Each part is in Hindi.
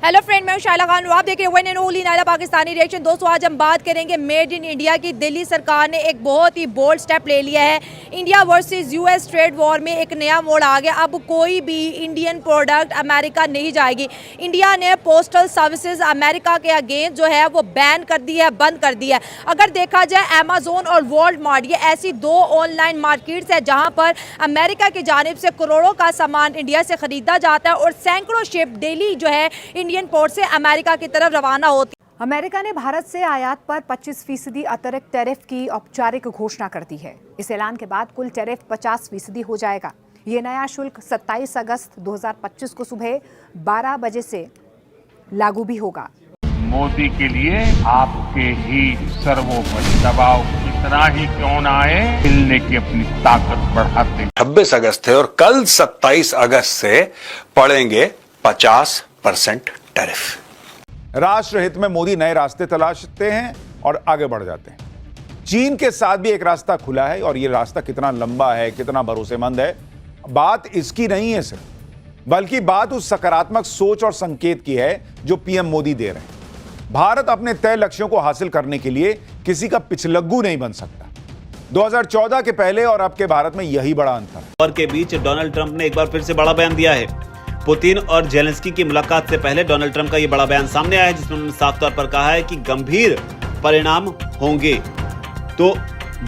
हेलो फ्रेंड, मैं शाइला खान। आप देख रहे हैं one and only Naila Pakistani reaction. दोस्तों, आज हम बात करेंगे मेड इन इंडिया की। दिल्ली सरकार ने एक बहुत ही बोल्ड स्टेप ले लिया है। India versus US trade war में एक नया मोड़ आ गया। अब कोई भी इंडियन प्रोडक्ट अमेरिका नहीं जाएगी। इंडिया ने पोस्टल सर्विसेज अमेरिका के अगेंस्ट जो है वो बैन कर दी है, बंद कर दी है। अगर देखा जाए अमेजोन और वॉलमार्ट, ये ऐसी दो ऑनलाइन मार्केट्स है जहां पर अमेरिका की जानिब से करोड़ों का सामान इंडिया से खरीदा जाता है और सैकड़ों शिप डेली जो है इंडियन पोर्ट से अमेरिका की तरफ रवाना होती। अमेरिका ने भारत से आयात पर 25% अतिरिक्त टैरिफ की औपचारिक घोषणा कर दी है। इस ऐलान के बाद कुल टैरिफ 50% हो जाएगा। ये नया शुल्क 27 अगस्त 2025 को सुबह 12 बजे से लागू भी होगा। मोदी के लिए आपके ही सर्वोपरि दबाव कितना ही क्यों न आए, मिलने की अपनी ताकत बढ़ाते। 26 अगस्त है और कल 27 अगस्त से पड़ेंगे 50% टैरिफ। राष्ट्र हित में मोदी नए रास्ते तलाशते हैं और आगे बढ़ जाते हैं। चीन के साथ भी एक रास्ता खुला है और यह रास्ता कितना लंबा है, कितना भरोसेमंद है, बात इसकी नहीं है सिर्फ, बल्कि बात उस सकारात्मक सोच और संकेत की है जो पीएम मोदी दे रहे हैं। भारत अपने तय लक्ष्यों को हासिल करने के लिए किसी का पिछलग्गू नहीं बन सकता। 2014 के पहले और अब के भारत में यही बड़ा अंतर है। और के बीच डोनाल्ड ट्रंप ने एक बार फिर से बड़ा बयान दिया है। पुतिन और जेलेंस्की की मुलाकात से पहले डोनाल्ड ट्रंप का यह बड़ा बयान सामने आया है, जिसमें उन्होंने साफ तौर पर कहा है कि गंभीर परिणाम होंगे। तो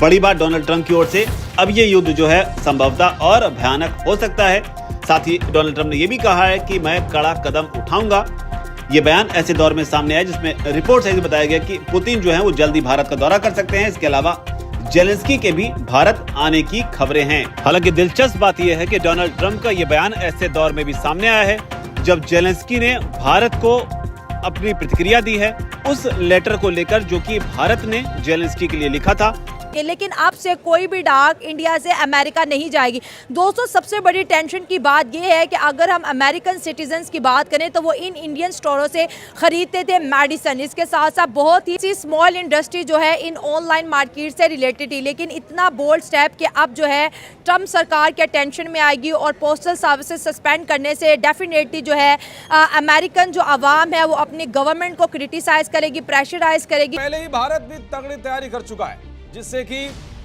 बड़ी बात डोनाल्ड ट्रंप की ओर से, अब ये युद्ध जो है संभवतः और भयानक हो सकता है। साथ ही डोनाल्ड ट्रंप ने यह भी कहा है कि मैं कड़ा कदम उठाऊंगा। ये बयान ऐसे दौर में सामने आया जिसमें रिपोर्ट से बताया गया कि पुतिन जो है वो जल्दी भारत का दौरा कर सकते हैं। इसके अलावा जेलेंस्की के भी भारत आने की खबरें हैं। हालांकि दिलचस्प बात यह है कि डोनाल्ड ट्रंप का यह बयान ऐसे दौर में भी सामने आया है जब जेलेंस्की ने भारत को अपनी प्रतिक्रिया दी है उस लेटर को लेकर जो कि भारत ने जेलेंस्की के लिए लिखा था। लेकिन अब से कोई भी डाक इंडिया से अमेरिका नहीं जाएगी। दोस्तों, सबसे बड़ी टेंशन की बात यह है कि अगर हम अमेरिकन सिटीजन्स की बात करें तो वो इन इंडियन स्टोरों से खरीदते थे मेडिसिन। इसके साथ साथ बहुत ही स्मॉल इंडस्ट्री जो है इन ऑनलाइन मार्केट से रिलेटेड थी। लेकिन इतना बोल्ड स्टेप कि अब जो है ट्रंप सरकार के टेंशन में आएगी और पोस्टल सर्विसेज सस्पेंड करने से डेफिनेटली जो है अमेरिकन जो आवाम है वो अपनी गवर्नमेंट को क्रिटिसाइज करेगी, प्रेशराइज करेगी। पहले ही भारत भी तगड़ी तैयारी कर चुका है जिससे कि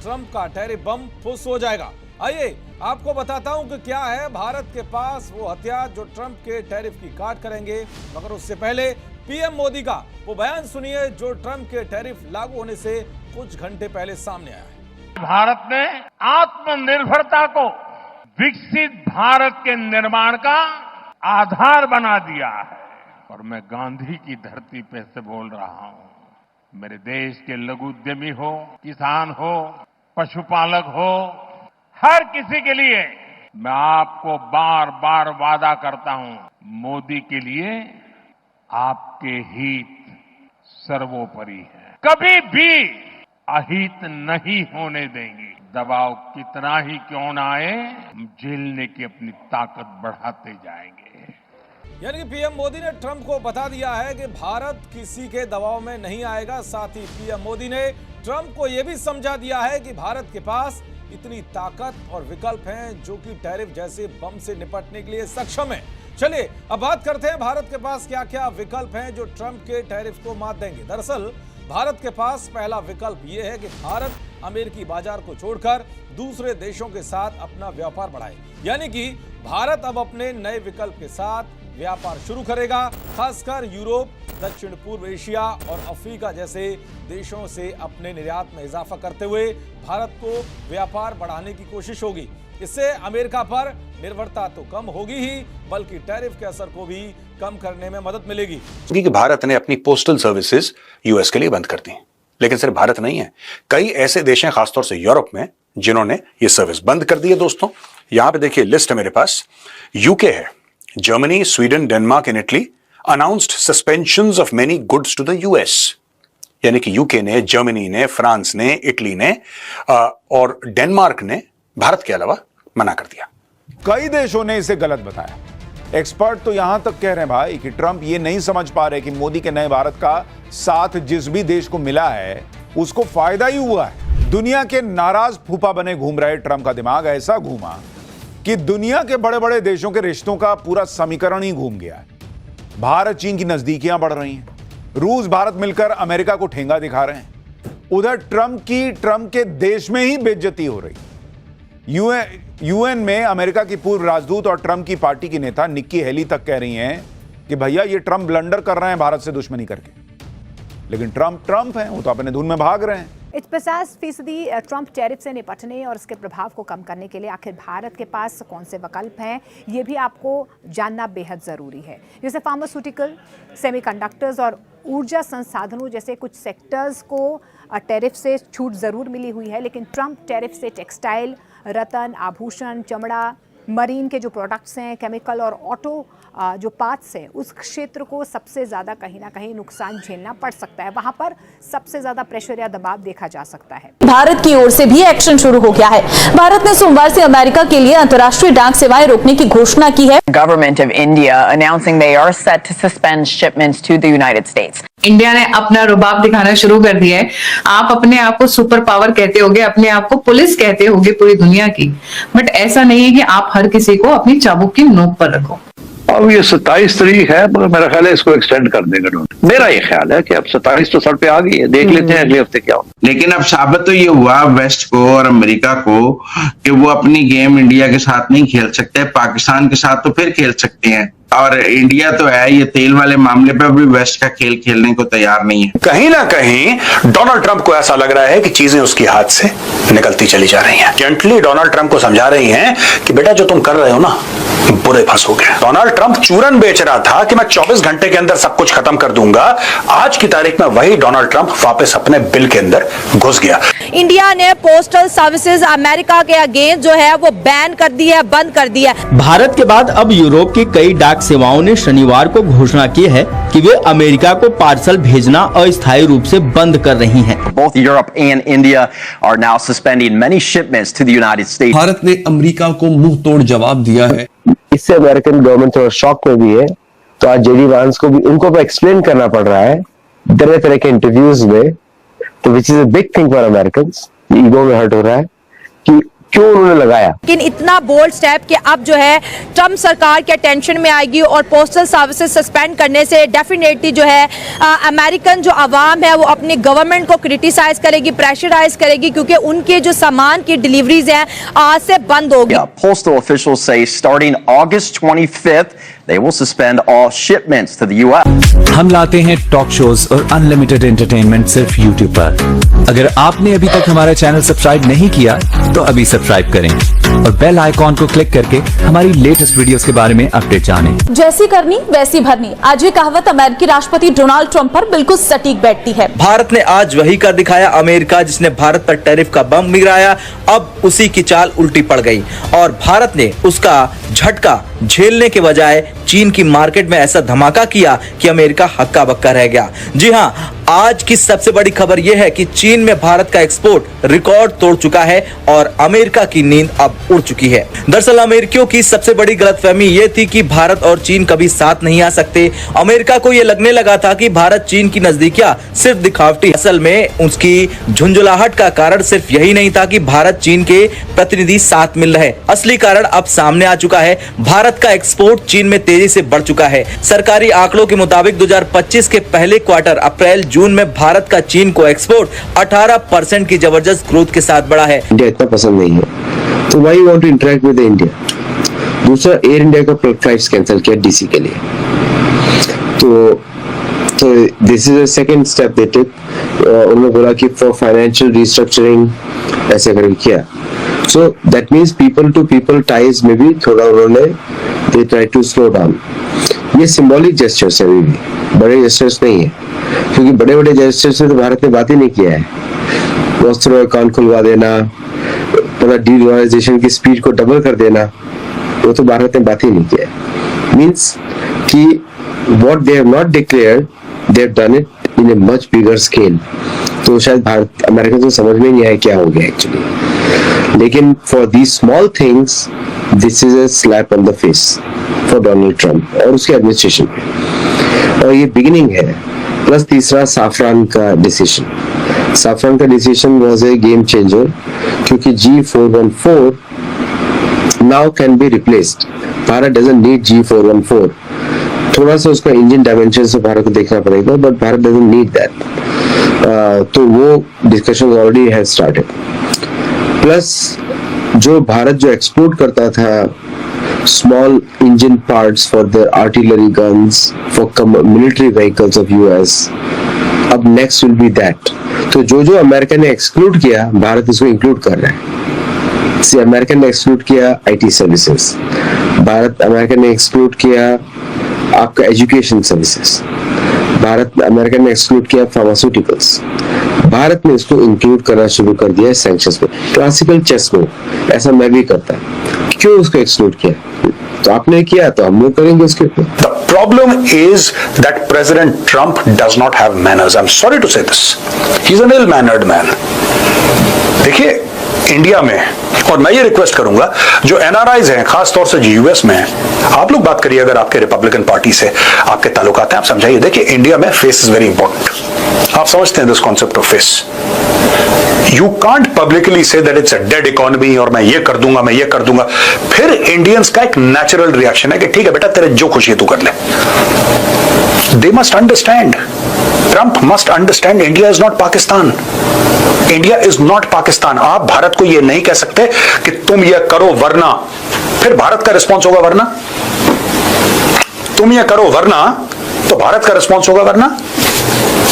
ट्रंप का टैरिफ बम फुस हो जाएगा। आइए आपको बताता हूं कि क्या है भारत के पास वो हथियार जो ट्रंप के टैरिफ की काट करेंगे। मगर उससे पहले पीएम मोदी का वो बयान सुनिए जो ट्रंप के टैरिफ लागू होने से कुछ घंटे पहले सामने आया है। भारत ने आत्मनिर्भरता को विकसित भारत के निर्माण का आधार बना दिया है। और मैं गांधी की धरती पे से बोल रहा हूं, मेरे देश के लघु उद्यमी हो, किसान हो, पशुपालक हो, हर किसी के लिए मैं आपको बार बार वादा करता हूं, मोदी के लिए आपके हित सर्वोपरि है। कभी भी अहित नहीं होने देंगे। दबाव कितना ही क्यों न आए, हम झेलने की अपनी ताकत बढ़ाते जाएंगे। यानी कि पीएम मोदी ने ट्रंप को बता दिया है कि भारत किसी के दबाव में नहीं आएगा। साथ ही पीएम मोदी ने ट्रंप को यह भी समझा दिया है कि भारत के पास इतनी ताकत और विकल्प हैं जो कि टैरिफ जैसे बम से निपटने के लिए सक्षम है। चलिए अब बात करते हैं भारत के पास क्या क्या विकल्प हैं जो ट्रंप के टैरिफ को मात देंगे। दरअसल भारत के पास पहला विकल्प यह है कि भारत अमेरिकी बाजार को छोड़कर दूसरे देशों के साथ अपना व्यापार बढ़ाए। यानी कि भारत अब अपने नए विकल्प के साथ व्यापार शुरू करेगा। खासकर यूरोप, दक्षिण पूर्व एशिया और अफ्रीका जैसे देशों से अपने निर्यात में इजाफा करते हुए भारत को व्यापार बढ़ाने की कोशिश होगी। इससे अमेरिका पर निर्भरता तो कम होगी ही, बल्कि टैरिफ के असर को भी कम करने में मदद मिलेगी। क्योंकि भारत ने अपनी पोस्टल सर्विसेज यूएस के लिए बंद कर दी। लेकिन सिर्फ भारत नहीं है, कई ऐसे देश हैं खासतौर से यूरोप में जिन्होंने ये सर्विस बंद कर दी है। दोस्तों, यहां पे देखिए लिस्ट है मेरे पास। यूके है, Germany, Sweden, Denmark and Italy announced suspensions of many goods to the US. यानी कि यूके ने, जर्मनी ने, फ्रांस ने, इटली ने और डेनमार्क ने भारत के अलावा मना कर दिया। कई देशों ने इसे गलत बताया। एक्सपर्ट तो यहां तक कह रहे हैं भाई कि ट्रंप ये नहीं समझ पा रहे कि मोदी के नए भारत का साथ जिस भी देश को मिला है उसको फायदा ही हुआ है। दुनिया के नाराज फूफा बने घूम रहे ट्रंप का दिमाग ऐसा घूमा कि दुनिया के बड़े बड़े देशों के रिश्तों का पूरा समीकरण ही घूम गया है। भारत चीन की नजदीकियां बढ़ रही हैं, रूस भारत मिलकर अमेरिका को ठेंगा दिखा रहे हैं, उधर ट्रंप के देश में ही बेइज्जती हो रही। यूएन में अमेरिका की पूर्व राजदूत और ट्रंप की पार्टी की नेता निक्की हेली तक कह रही हैं कि भैया ये ट्रंप ब्लंडर कर रहे हैं भारत से दुश्मनी करके, लेकिन ट्रंप हैं, वो तो अपने धुन में भाग रहे हैं। इस 50% ट्रंप टैरिफ से निपटने और इसके प्रभाव को कम करने के लिए आखिर भारत के पास कौन से विकल्प हैं, ये भी आपको जानना बेहद ज़रूरी है। जैसे फार्मास्यूटिकल, सेमीकंडक्टर्स और ऊर्जा संसाधनों जैसे कुछ सेक्टर्स को टैरिफ से छूट ज़रूर मिली हुई है, लेकिन ट्रंप टैरिफ से टेक्सटाइल, रत्न, आभूषण, चमड़ा, मरीन के जो प्रोडक्ट्स हैं, केमिकल और ऑटो जो पार्ट्स है, उस क्षेत्र को सबसे ज़्यादा कहीं ना कहीं नुकसान झेलना पड़ सकता है। वहाँ पर सबसे ज़्यादा प्रेशर या दबाव देखा जा सकता है। भारत की ओर से भी एक्शन शुरू हो गया है। भारत ने सोमवार से अमेरिका के लिए अंतर्राष्ट्रीय डाक सेवाएं रोकने की घोषणा की है। Government of India announcing they are set to suspend shipments to the United States. India ने अपना रुबाब दिखाना शुरू कर दिया है। आप अपने आप को सुपर पावर कहते होगे, अपने आप को पुलिस कहते होगे पूरी दुनिया की, बट ऐसा नहीं है कि आप हर किसी को अपनी चाबुक की नोक पर रखो। अब ये 27 तारीख है, मगर मेरा ख्याल है इसको एक्सटेंड कर देंगे। मेरा ये ख्याल है कि अब 27 तो सर पे आ गई है, देख लेते हैं अगले हफ्ते क्या हो। लेकिन अब साबित तो ये हुआ वेस्ट को और अमेरिका को कि वो अपनी गेम इंडिया के साथ नहीं खेल सकते, पाकिस्तान के साथ तो फिर खेल सकते हैं। और इंडिया तो है ये तेल वाले मामले पे भी वेस्ट का खेल खेलने को तैयार नहीं है। कहीं ना कहीं डोनाल्ड ट्रंप को ऐसा लग रहा है कि चीजें उसकी हाथ से निकलती चली जा रही हैं। जेंटली डोनाल्ड ट्रंप को समझा रही हैं कि बेटा जो तुम कर रहे हो ना, बुरे फंसोगे। डोनाल्ड ट्रंप चूरन बेच रहा था कि मैं 24 घंटे के अंदर सब कुछ खत्म कर दूंगा। आज की तारीख में वही डोनाल्ड ट्रंप वापस अपने बिल के अंदर घुस गया। इंडिया ने पोस्टल सर्विसेज अमेरिका के अगेंस्ट जो है वो बैन कर दी है, बंद कर दी है। भारत के बाद अब यूरोप की कई डाक सेवाओं ने शनिवार को घोषणा की है कि वे अमेरिका को पार्सल भेजना अस्थायी रूप से बंद कर रही हैं। Both Europe and India are now suspending many shipments to the United States. Bharat ने अमेरिका को मुंह तोड़ जवाब दिया है। इससे अमेरिकन गवर्नमेंट थोड़ा शॉक में भी है, तो आज जेडी वांस को भी उनको एक्सप्लेन करना पड़ रहा है तरह तरह के इंटरव्यूज में, तो which is a big thing for Americans. Ego में हर्ट हो रहा है कि क्यों उन्होंने लगाया। लेकिन इतना बोल्ड स्टेप कि अब जो है ट्रंप सरकार के अटेंशन में आएगी और पोस्टल सर्विसेज सस्पेंड करने से डेफिनेटली जो है अमेरिकन जो आवाम है वो अपनी गवर्नमेंट को क्रिटिसाइज करेगी, प्रेशराइज करेगी, क्योंकि उनके जो सामान की डिलीवरीज हैं आज से बंद होगी। Postal officials say starting August 25th they will suspend all shipments to the US. हम लाते हैं टॉक शोज और अनलिमिटेड एंटरटेनमेंट सिर्फ YouTube पर। अगर आपने अभी तक हमारा चैनल सब्सक्राइब नहीं किया तो अभी सब्सक्राइब करें और बेल आइकॉन को क्लिक करके हमारी लेटेस्ट वीडियोस के बारे में अपडेट जानें। जैसी करनी वैसी भरनी, आज ये कहावत अमेरिकी राष्ट्रपति डोनाल्ड ट्रंप पर बिल्कुल सटीक बैठती है। भारत ने आज वही कर दिखाया। अमेरिका जिसने भारत पर टैरिफ का बम गिराया, अब उसी की चाल उल्टी पड़ गई और भारत ने उसका झटका झेलने के बजाय चीन की मार्केट में ऐसा धमाका किया कि अमेरिका हक्का बक्का रह गया। जी हाँ, आज की सबसे बड़ी खबर यह है कि चीन में भारत का एक्सपोर्ट रिकॉर्ड तोड़ चुका है और अमेरिका की नींद अब उड़ चुकी है। दरअसल अमेरिकियों की सबसे बड़ी गलतफहमी ये थी कि भारत और चीन कभी साथ नहीं आ सकते। अमेरिका को यह लगने लगा था कि भारत चीन की नजदीकियां सिर्फ दिखावटी, असल में उसकी झुंझुलाहट का कारण सिर्फ यही नहीं था कि भारत चीन के प्रतिनिधि साथ मिल रहे। असली कारण अब सामने आ चुका है। भारत का एक्सपोर्ट चीन में तेजी से बढ़ चुका है। सरकारी आंकड़ों के मुताबिक 2025 के पहले क्वार्टर अप्रैल जून में भारत का चीन को एक्सपोर्ट 18% की जबरदस्त ग्रोथ के साथ बढ़ा है। इंडिया इतना पसंद नहीं है तो why want to interact with India. दूसरा, एयर इंडिया का फ्लाइट्स कैंसिल किया डीसी के लिए, तो this is a second step they took. उन्होंने बोला कि फॉर फाइनेंशियल रिस्ट्रक्चरिंग ऐसे करके किया। So that means people to people ties में भी थोड़ा उन्होंने they try to slow down. ये सिंबॉलिक जेस्चर्स है, अभी भी बड़े जेस्चर्स नहीं है, क्योंकि बड़े बड़े जेस्चर्स से तो भारत ने बात ही नहीं किया है। वस्त्रों अकाउंट खुलवा देना, पूरा डीडॉलराइजेशन की स्पीड को डबल कर देना, वो तो भारत ने बात ही नहीं किया है। मींस कि what they have not declared they have done it in a much bigger scale. तो शायद भारत अमेरिका को समझ में नहीं आया क्या हो गया एक्चुअली। लेकिन for these small things this is a slap on the face for Donald Trump और उसके एडमिनिस्ट्रेशन में, और ये बिगिनिंग है। प्लस तीसरा, साफरान का डिसीजन। साफरान का decision was a game changer, क्योंकि G414 now can be replaced. Bharat doesn't need G414 थोड़ा सा उसका इंजन डायमेंशन से भारत को देखना पड़ेगा, but Bharat doesn't need that. तो वो discussion already has started. Plus जो भारत जो एक्सपोर्ट करता था small engine parts for their artillery guns, for military vehicles of US, अब next will be that। तो जो अमेरिका ने एक्सक्लूड किया, भारत इसको इंक्लूड कर रहा है। से अमेरिका ने एक्सक्लूड किया IT सर्विसेज, अमेरिका ने एक्सक्लूड किया आपका एजुकेशन सर्विसेज, अमेरिका ने एक्सक्लूड किया फार्मास्यूटिकल्स। भारत ने इसको इंक्लूड करना शुरू कर दिया है सैंक्शंस में। क्लासिकल चेस में ऐसा मैं भी करता है। क्यों उसको एक्सक्लूड किया? तो आपने किया तो हम लोग करेंगे उसके ऊपर। The problem is that President Trump does not have manners. I'm sorry to say this. He's an ill-mannered man. देखिए इंडिया में, और मैं ये रिक्वेस्ट करूंगा जो NRIs हैं, खासतौर से जो यूएस में हैं, आप लोग बात करिए अगर आपके रिपब्लिकन पार्टी से आपके ताल्लुकात हैं, आप समझाइए। देखिए इंडिया में फेस इज वेरी इंपॉर्टेंट। आप समझते हैं this concept of face. You can't publicly say that it's a dead economy और मैं ये कर दूंगा, मैं ये कर दूंगा। फिर इंडियंस का एक नेचुरल रिएक्शन है कि ठीक है बेटा, तेरे जो खुशी है तू कर ले। They must understand, Trump must understand, India is not Pakistan. India is not Pakistan. आप भारत को यह नहीं कह सकते कि तुम यह करो वरना, फिर भारत का रिस्पॉन्स होगा वरना। तुम यह करो वरना तो भारत का रिस्पॉन्स होगा वरना।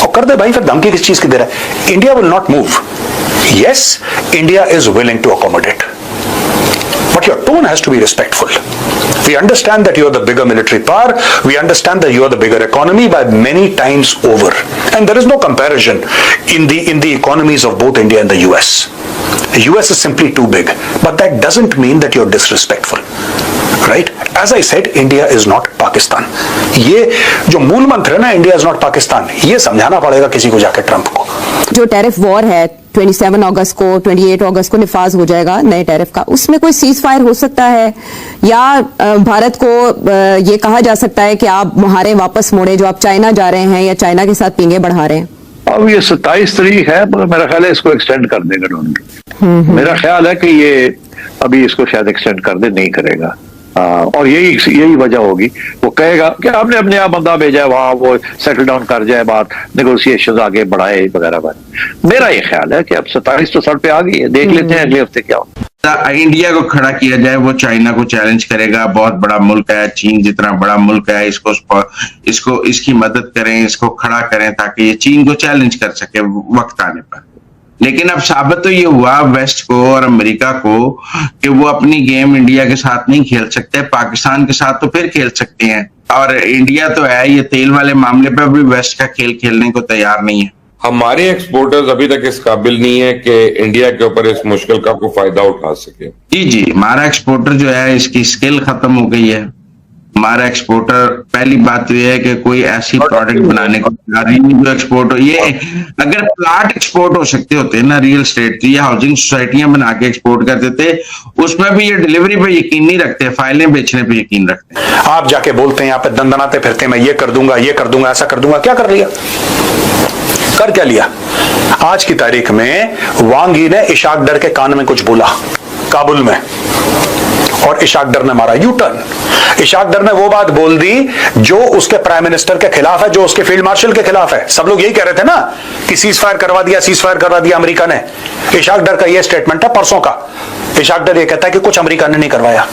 और कर दे भाई, फिर धमकी किस चीज की दे रहा है? India will not move. Yes, India is willing to accommodate, but your tone has to be respectful. We understand that you are the bigger military power. We understand that you are the bigger economy by many times over, and there is no comparison in the economies of both India and the US. The US is simply too big, but that doesn't mean that you're disrespectful. Right? As I said, India is not Pakistan. ये जो मूल मंत्र है ना, India is not Pakistan, ये समझाना पड़ेगा किसी को जाकर ट्रंप को। जो टैरिफ वॉर है 27 अगस्त को, 28 अगस्त को निफाज हो जाएगा नए टैरिफ का, उसमें कोई सीज फायर हो सकता है या भारत को ये कहा जा सकता है कि आप मुहारे वापस मोड़े जो आप चाइना जा रहे हैं या चाइना के साथ पींगे बढ़ा रहे हैं? अब ये 27 तारीख है, मगर मेरा ख्याल है इसको एक्सटेंड कर देगा डोनाल्ड ट्रंप। मेरा ख्याल है कि ये अभी इसको शायद एक्सटेंड कर दे, नहीं करेगा। और यही वजह होगी, वो कहेगा कि आपने अपने आप बंदा भेजा है वहां, वो सेटल डाउन कर जाए, बात नेगोशिएशन आगे बढ़ाए वगैरह। मेरा ये ख्याल है कि अब 27 तो सर पे आ गई है, देख लेते हैं अगले हफ्ते क्या होता है। इंडिया को खड़ा किया जाए, वो चाइना को चैलेंज करेगा। बहुत बड़ा मुल्क है, चीन जितना बड़ा मुल्क है, इसको इसकी मदद करें, इसको खड़ा करें ताकि ये चीन को चैलेंज कर सके वक्त आने पर। लेकिन अब साबित तो ये हुआ वेस्ट को और अमेरिका को कि वो अपनी गेम इंडिया के साथ नहीं खेल सकते, पाकिस्तान के साथ तो फिर खेल सकते हैं। और इंडिया तो है, ये तेल वाले मामले पर भी वेस्ट का खेल खेलने को तैयार नहीं है। हमारे एक्सपोर्टर्स अभी तक इस काबिल नहीं है कि इंडिया के ऊपर इस मुश्किल का कोई फायदा उठा सके। जी, हमारा एक्सपोर्टर जो है इसकी स्किल खत्म हो गई है। हमारा एक्सपोर्टर, पहली बात तो यह है कि कोई ऐसी प्रोडक्ट बनाने को तैयार नहीं जो एक्सपोर्ट हो। ये अगर प्लाट एक्सपोर्ट हो सकते होते ना, रियल स्टेट, तो ये हाउसिंग सोसाइटियां बना के एक्सपोर्ट करते थे। उसमें भी ये डिलीवरी पे यकीन नहीं रखते, फाइलें बेचने पे यकीन रखते। आप जाके बोलते हैं यहाँ पे दंदनाते फिरते, मैं ये कर दूंगा, ये कर दूंगा, ऐसा कर दूंगा। क्या कर लिया? कर क्या लिया? आज की तारीख में वांग यी ने इशाक डर के कान में कुछ बोला काबुल में, और इशाक डर ने मारा यू टर्न। इशाक डर ने वो बात बोल दी जो उसके प्राइम मिनिस्टर के खिलाफ है, जो उसके फील्ड मार्शल के खिलाफ है। सब लोग यही कह रहे थे ना कि सीज फायर करवा दिया अमेरिका ने। इशाक डर का ये स्टेटमेंट है परसों का। इशाक डर ये कहता है कि कुछ अमेरिका ने नहीं करवाया,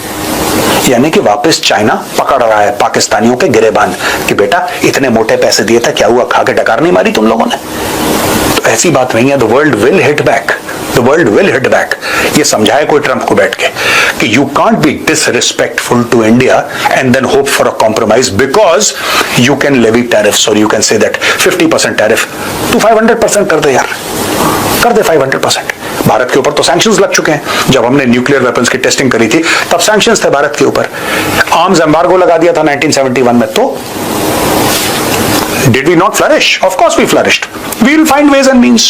यानी कि वापस चाइना पकड़ रहा है पाकिस्तानियों के गिरेबान कि बेटा इतने मोटे पैसे दिए थे, क्या हुआ, खा के डकार नहीं मारी तुम लोगों ने? तो ऐसी बात नहीं है। The world will hit back, the world will hit back. ये समझाए कोई ट्रंप को बैठ के कि you can't be disrespectful to India and then hope for a compromise because you can levy tariffs और you can say that 50% tariff to 500% कर दे यार, कर दे 500%। भारत के ऊपर तो सैंक्शंस लग चुके हैं। जब हमने न्यूक्लियर वेपन्स की टेस्टिंग करी थी तब सैंक्शंस थे भारत के ऊपर। आर्म्स एम्बार्गो लगा दिया था 1971 में। तो Did we not flourish? Of course we flourished. We will find ways and means.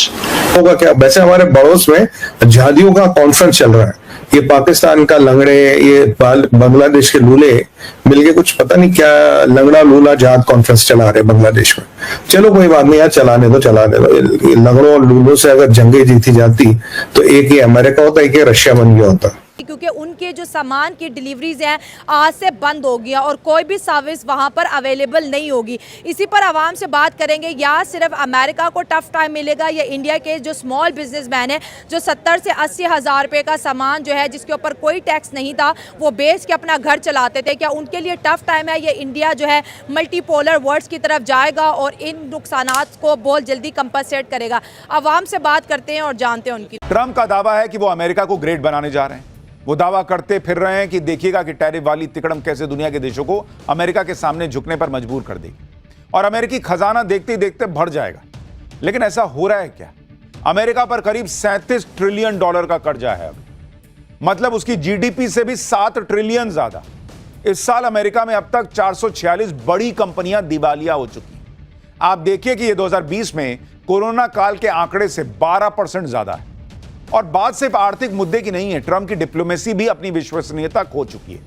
होगा क्या? वैसे हमारे पड़ोस में झादियों का कॉन्फ्रेंस चल रहा है। ये पाकिस्तान का लंगड़े, ये बांग्लादेश के लूले मिलके कुछ पता नहीं क्या लंगड़ा लूला जहाद कॉन्फ्रेंस चला रहे बांग्लादेश में। चलो कोई बात नहीं यार, चलाने दो। लंगड़ों और लूलों से अगर जंगे जीती जाती तो एक ही अमेरिका होता, एक ही रशिया बन गया होता। क्योंकि उनके जो सामान की डिलीवरीज हैं आज से बंद हो गई और कोई भी सर्विस वहां पर अवेलेबल नहीं होगी। इसी पर आवाम से बात करेंगे, या सिर्फ अमेरिका को टफ टाइम मिलेगा या इंडिया के जो स्मॉल बिजनेसमैन है जो 70 से 80 हज़ार रुपये का सामान जो है जिसके ऊपर कोई टैक्स नहीं था वो बेच के अपना घर चलाते थे, क्या उनके लिए टफ टाइम है? ये इंडिया जो है मल्टीपोलर वर्ल्ड्स की तरफ जाएगा और इन नुकसानात को बहुत जल्दी कंपनसेट करेगा? आवाम से बात करते हैं और जानते हैं उनकी। ट्रंप का दावा है कि वो अमेरिका को ग्रेट बनाने जा रहे हैं। वो दावा करते फिर रहे हैं कि देखिएगा कि टैरिफ वाली तिकड़म कैसे दुनिया के देशों को अमेरिका के सामने झुकने पर मजबूर कर देगी और अमेरिकी खजाना देखते ही देखते बढ़ जाएगा। लेकिन ऐसा हो रहा है क्या? अमेरिका पर करीब $37 ट्रिलियन का कर्जा है अभी, मतलब उसकी जीडीपी से भी 7 ट्रिलियन ज्यादा। इस साल अमेरिका में अब तक 446 बड़ी कंपनियां दिवालिया हो चुकी हैं। आप देखिए कि यह 2020 में कोरोना काल के आंकड़े से 12% ज्यादा है। और बात सिर्फ आर्थिक मुद्दे की नहीं है, ट्रंप की डिप्लोमेसी भी अपनी विश्वसनीयता खो चुकी है।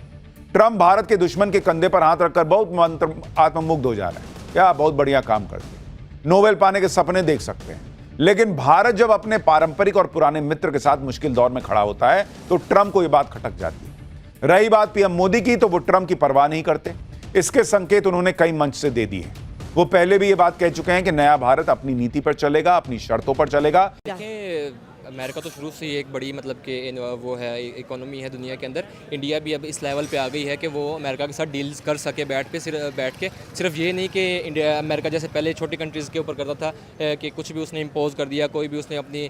ट्रंप भारत के दुश्मन के कंधे पर हाथ रखकर बहुत आत्ममुग्ध हो जा रहा है। क्या बहुत बढ़िया काम करते हैं, नोबेल पाने के सपने देख सकते हैं। लेकिन भारत जब अपने पारंपरिक और पुराने मित्र के साथ मुश्किल दौर में खड़ा होता है तो ट्रंप को यह बात खटक जाती है। रही बात पीएम मोदी की, तो वो ट्रंप की परवाह नहीं करते। इसके संकेत उन्होंने कई मंच से दे दिए। वो पहले भी ये बात कह चुके हैं कि नया भारत अपनी नीति पर चलेगा, अपनी शर्तों पर चलेगा। अमेरिका तो शुरू से ही एक बड़ी मतलब कि वो है इकोनॉमी है दुनिया के अंदर। इंडिया भी अब इस लेवल पे आ गई है कि वो अमेरिका के साथ डील्स कर सके बैठ के सिर्फ ये नहीं कि इंडिया अमेरिका जैसे पहले छोटी कंट्रीज़ के ऊपर करता था कि कुछ भी उसने इम्पोज कर दिया, कोई भी उसने अपनी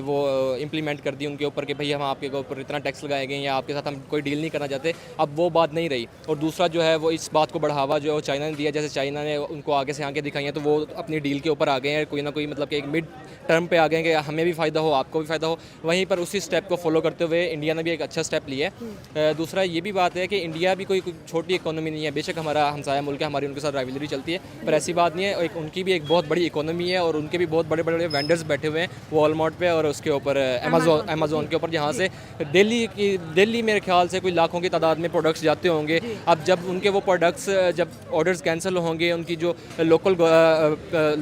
वो इम्प्लीमेंट कर दी उनके ऊपर कि भाई हम आपके ऊपर इतना टैक्स लगाएंगे या आपके साथ हम कोई डील नहीं करना चाहते। अब वो बात नहीं रही। और दूसरा जो है वो इस बात को बढ़ावा जो चाइना ने दिया, जैसे चाइना ने उनको आगे से आगे दिखाई है तो वो अपनी डील के ऊपर आ गए हैं, कोई ना कोई मतलब कि एक मिड टर्म पे आ गए हैं कि हमें भी फ़ायदा हो आपको भी फ़ायदा हो। वहीं पर उसी स्टेप को फॉलो करते हुए इंडिया ने भी एक अच्छा स्टेप लिया है। दूसरा ये भी बात है कि इंडिया भी कोई छोटी इकोनॉमी नहीं है। बेशक हमारा हमसाया मुल्क है, हमारी उनके साथ राइवलरी चलती है, पर ऐसी बात नहीं है। उनकी भी एक बहुत बड़ी इकोनॉमी है और उनके भी बहुत बड़े बड़े वेंडर्स बैठे हुए हैं वॉलमार्ट पे और उसके ऊपर अमेजोन के ऊपर, जहाँ से दिल्ली मेरे ख्याल से कोई लाखों की तादाद में प्रोडक्ट्स जाते होंगे। अब जब उनके वो प्रोडक्ट्स जब ऑर्डर्स कैंसिल होंगे, उनकी जो लोकल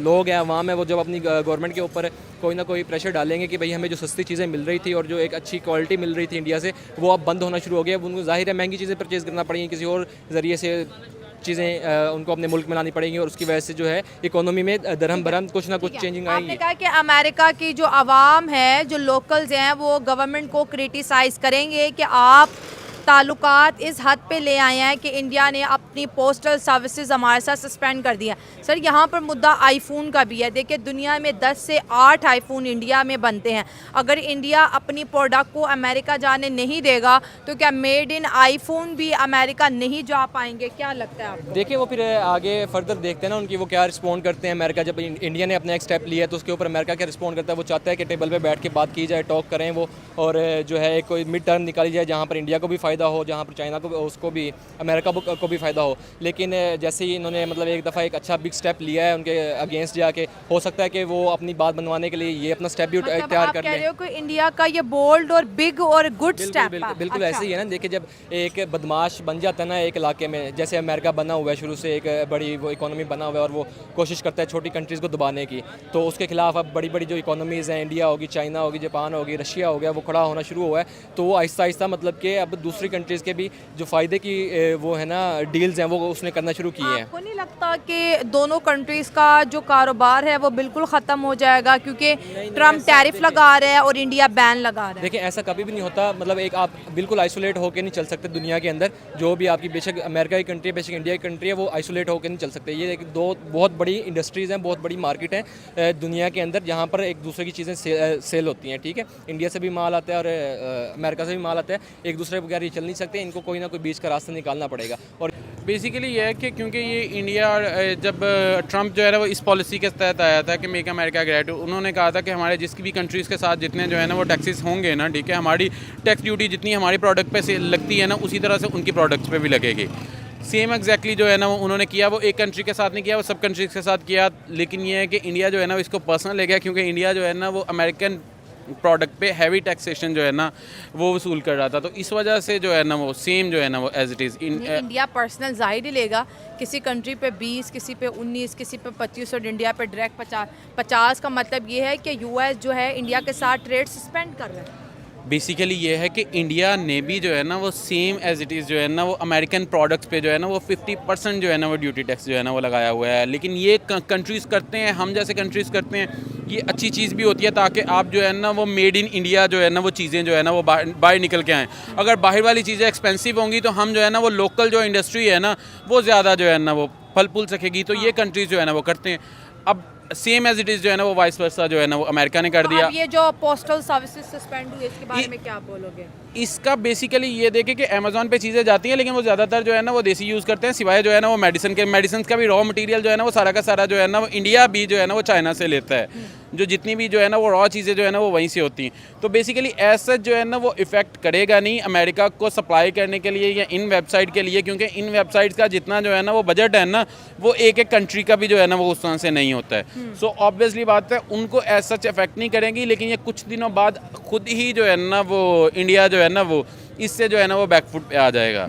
लोग हैं अवाम है वो जब अपनी गवर्नमेंट के ऊपर कोई ना कोई प्रेशर डालेंगे कि भाई हमें जो सस्ती चीज़ें मिल रही थी और जो एक अच्छी क्वालिटी मिल रही थी इंडिया से वो अब बंद होना शुरू हो गया। अब उनको जाहिर है महंगी चीज़ें परचेज़ करना पड़ेंगी, किसी और ज़रिए से चीज़ें उनको अपने मुल्क में लानी पड़ेंगी और उसकी वजह से जो है इकोनॉमी में दरहम भरम कुछ ना कुछ चेंजिंग आएगी। आपने कहा कि अमेरिका की जो आवाम है, जो लोकल्स हैं, वो गवर्नमेंट को क्रिटिसाइज़ करेंगे कि आप ताल्लुकात इस हद पे ले आए हैं कि इंडिया ने अपनी पोस्टल सर्विसेज हमारे साथ सस्पेंड कर दिया। सर यहाँ पर मुद्दा आईफोन का भी है। देखिए दुनिया में 10 से 8 आईफोन इंडिया में बनते हैं। अगर इंडिया अपनी प्रोडक्ट को अमेरिका जाने नहीं देगा तो क्या मेड इन आईफोन भी अमेरिका नहीं जा पाएंगे? क्या लगता है आपको? देखिए वो फिर आगे फर्दर देखते हैं ना उनकी वो क्या रिस्पॉन्ड करते हैं। अमेरिका जब इंडिया ने अपना एक स्टेप लिया तो उसके ऊपर अमेरिका क्या रिस्पॉन्ड करता है। वो चाहता है कि टेबल पर बैठ के बात की जाए, टॉक करें वो, और जो है कोई मिड टर्म निकाली जाए जहाँ पर इंडिया को भी हो, जहाँ पर चाइना को उसको भी अमेरिका को भी फ़ायदा हो। लेकिन जैसे ही इन्होंने मतलब एक दफ़ा एक अच्छा बिग स्टेप लिया है उनके अगेंस्ट जाके, हो सकता है कि वो अपनी बात बनवाने के लिए ये अपना स्टेप भी तैयार कर लें। कह रहे हो कि इंडिया का ये बोल्ड और बिग और गुड स्टेप बिल्कुल ऐसे ही है ना। देखिए जब एक बदमाश बन जाता है ना एक इलाके में, जैसे अमेरिका बना हुआ है शुरू से, एक बड़ी वो इकोनॉमी बना हुआ है और वो कोशिश करता है छोटी कंट्रीज़ को दबाने की, तो उसके खिलाफ अब बड़ी बड़ी जो इकोनॉमीज़ हैं, इंडिया होगी, चाइना होगी, जापान होगी, रशिया हो गया, वो खड़ा होना शुरू हुआ है। तो वो आहिस्ता आहिस्ता मतलब कि अब दूसरी कंट्रीज़ के भी जो फ़ायदे की वो है ना डील्स हैं वो उसने करना शुरू किए हैं। आपको नहीं लगता कि दोनों कंट्रीज़ का जो कारोबार है वो बिल्कुल ख़त्म हो जाएगा क्योंकि ट्रम्प टैरिफ लगा रहा है और इंडिया बैन लगा रहा है? देखिए ऐसा कभी भी नहीं होता। मतलब एक आप बिल्कुल आइसोलेट होकर नहीं चल सकते दुनिया के अंदर। जो भी आपकी बेशक अमेरिका की कंट्री है, बेशक इंडिया की कंट्री है, वो आइसोलेट होकर नहीं चल सकते। ये दो बहुत बड़ी इंडस्ट्रीज़ हैं, बहुत बड़ी मार्केट है दुनिया के अंदर जहाँ पर एक दूसरे की चीज़ें सेल होती हैं। ठीक है, इंडिया से भी माल आता है और अमेरिका से भी माल आता है। एक दूसरे के बगैर ये चल नहीं सकते, इनको कोई ना कोई बीच का रास्ता निकालना पड़ेगा। और बेसिकली ये है कि क्योंकि ये इंडिया जब ट्रंप जो है ना वो इस पॉलिसी के तहत आया था कि मेक अमेरिका ग्रेट, उन्होंने कहा था कि हमारे जिसकी भी कंट्रीज़ के साथ जितने जो है ना वो टैक्सेस होंगे ना, ठीक है, हमारी टैक्स ड्यूटी जितनी हमारी प्रोडक्ट पे से लगती है ना उसी तरह से उनकी प्रोडक्ट्स पे भी लगेगी। सेम एग्जैक्टली जो है ना वो उन्होंने किया, वो एक कंट्री के साथ नहीं किया, वो सब कंट्रीज़ के साथ किया। लेकिन ये है कि इंडिया जो है ना इसको पर्सनल ले गया क्योंकि इंडिया जो है ना वो अमेरिकन प्रोडक्ट पे हैवी टैक्सेशन जो है ना वो वसूल कर रहा था। तो इस वजह से जो है ना वो सेम जो है ना वो as it is India personal जाहिर ही लेगा। किसी कंट्री पे 20, किसी पे 19, किसी पे 25 और इंडिया पे डायरेक्ट 50 का मतलब ये है कि यूएस जो है इंडिया के साथ ट्रेड सस्पेंड कर रहा है। बेसिकली ये है कि इंडिया ने भी जो है ना वो सेम एज इट इज़ जो है ना वो अमेरिकन प्रोडक्ट्स पे जो है ना वो 50% जो है ना वो ड्यूटी टैक्स जो है ना वो लगाया हुआ है। लेकिन ये कंट्रीज़ करते हैं, हम जैसे कंट्रीज़ करते हैं, ये अच्छी चीज़ भी होती है ताकि आप जो है ना वो मेड इन इंडिया जो है ना वो चीज़ें जो है ना वो बाहर निकल के आएँ। अगर बाहर वाली चीज़ें एक्सपेंसिव होंगी तो हम जो है ना वो लोकल जो इंडस्ट्री है ना वो ज़्यादा जो है ना वो फल फूल सकेगी। तो ये कंट्रीज़ जो है ना वो करते हैं। अब सेम एज इट इज़ जो है ना वो वाइस वर्सा जो है ना वो अमेरिका ने कर दिया। अब ये जो पोस्टल सर्विसेज सस्पेंड हुई इसके बारे में क्या बोलोगे? इसका बेसिकली ये देखे कि अमेज़ॉन पे चीज़ें जाती हैं लेकिन वो ज़्यादातर जो है ना वो देसी यूज़ करते हैं, सिवाय जो है ना वो मेडिसिन का भी रॉ मटेरियल जो है ना वो सारा का सारा जो है ना वो इंडिया भी जो है ना वो चाइना से लेता है। जो जितनी भी जो है ना वो रॉ चीज़ें जो है ना वो वहीं से होती हैं। तो बेसिकली ऐसा जो है ना वो इफ़ेक्ट करेगा नहीं अमेरिका को सप्लाई करने के लिए या इन वेबसाइट के लिए, क्योंकि इन वेबसाइट्स का जितना जो है ना वो बजट है ना वो एक एक कंट्री का भी जो है ना वो उस तरह से नहीं होता है। सो ऑब्वियसली बात है उनको ऐसा सच इफेक्ट नहीं करेंगी, लेकिन ये कुछ दिनों बाद खुद ही जो है ना वो इंडिया जो है ना वो इससे जो है ना वो बैकफुट पे आ जाएगा।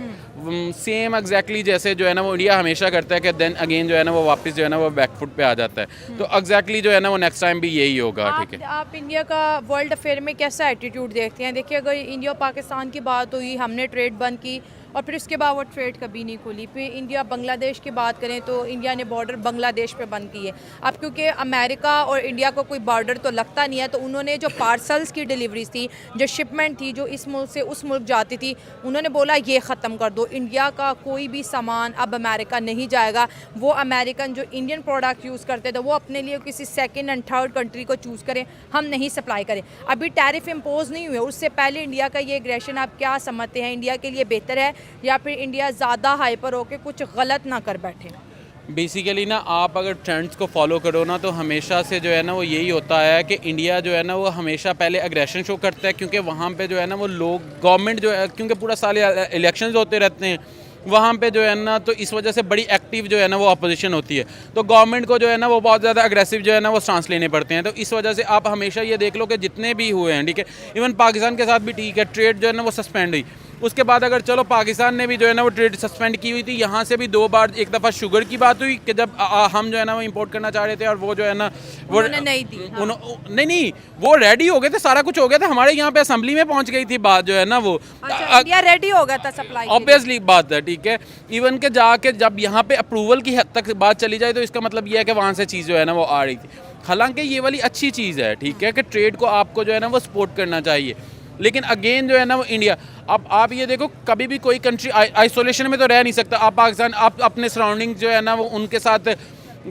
सेम एग्जैक्टली जैसे जो है ना वो इंडिया हमेशा करता है कि देन अगेन जो है ना वो वापस जो है ना वो बैकफुट पे आ जाता है। तो एग्जैक्टली जो है ना वो नेक्स्ट टाइम भी यही होगा। ठीक है, आप इंडिया का वर्ल्ड अफेयर में कैसा एटीट्यूड देखते हैं? देखिए, अगर इंडिया और पाकिस्तान की बात हुई, हमने ट्रेड बंद की और फिर उसके बाद वो ट्रेड कभी नहीं खुली। फिर इंडिया बांग्लादेश की बात करें तो इंडिया ने बॉर्डर बांग्लादेश पे बंद की है। अब क्योंकि अमेरिका और इंडिया को कोई बॉर्डर तो लगता नहीं है, तो उन्होंने जो पार्सल्स की डिलीवरीज थी, जो शिपमेंट थी, जो इस मुल्क से उस मुल्क जाती थी, उन्होंने बोला ये ख़त्म कर दो। इंडिया का कोई भी सामान अब अमेरिका नहीं जाएगा। वो अमेरिकन जो इंडियन प्रोडक्ट यूज़ करते थे वो अपने लिए किसी सेकेंड एंड थर्ड कंट्री को चूज़ करें, हम नहीं सप्लाई करें। अभी टैरिफ इम्पोज नहीं हुए, उससे पहले इंडिया का ये एग्रेशन आप क्या समझते हैं? इंडिया के लिए बेहतर है या फिर इंडिया ज़्यादा हाइपर होकर कुछ गलत ना कर बैठे? बेसिकली ना आप अगर ट्रेंड्स को फॉलो करो ना तो हमेशा से जो है ना वो यही होता है कि इंडिया जो है ना वो हमेशा पहले अग्रेशन शो करता है, क्योंकि वहाँ पे जो है ना वो लोग गवर्नमेंट जो है, क्योंकि पूरा साल इलेक्शंस होते रहते हैं वहाँ पे जो है ना, तो इस वजह से बड़ी एक्टिव जो है ना वो अपोजिशन होती है। तो गवर्नमेंट को जो है ना वो बहुत ज़्यादा अग्रेसिव जो है ना वो स्टांस लेने पड़ते हैं। तो इस वजह से आप हमेशा ये देख लो कि जितने भी हुए हैं, ठीक है, इवन पाकिस्तान के साथ भी ठीक है, ट्रेड जो है ना वो सस्पेंड हुई। उसके बाद अगर चलो पाकिस्तान ने भी जो है ना वो ट्रेड सस्पेंड की हुई थी, यहाँ से भी 2 बार, एक दफ़ा शुगर की बात हुई कि जब हम जो है ना वो इंपोर्ट करना चाह रहे थे और वो जो है ना वो नहीं दी। नहीं वो रेडी हो गए थे, सारा कुछ हो गया था, हमारे यहाँ पे असेंबली में पहुँच गई थी बात जो है ना वो। इंडिया रेडी हो गया था सप्लाई, ऑब्वियसली बात है, ठीक है। इवन के जाके जब यहाँ पे अप्रूवल की हद तक बात चली जाए तो इसका मतलब ये है कि वहाँ से चीज़ जो है ना वो आ रही थी। हालांकि ये वाली अच्छी चीज़ है, ठीक है, कि ट्रेड को आपको जो है ना वो सपोर्ट करना चाहिए। लेकिन अगेन जो है ना वो इंडिया, अब आप ये देखो कभी भी कोई कंट्री आइसोलेशन में तो रह नहीं सकता। आप पाकिस्तान, आप अपने सराउंडिंग जो है ना वो उनके साथ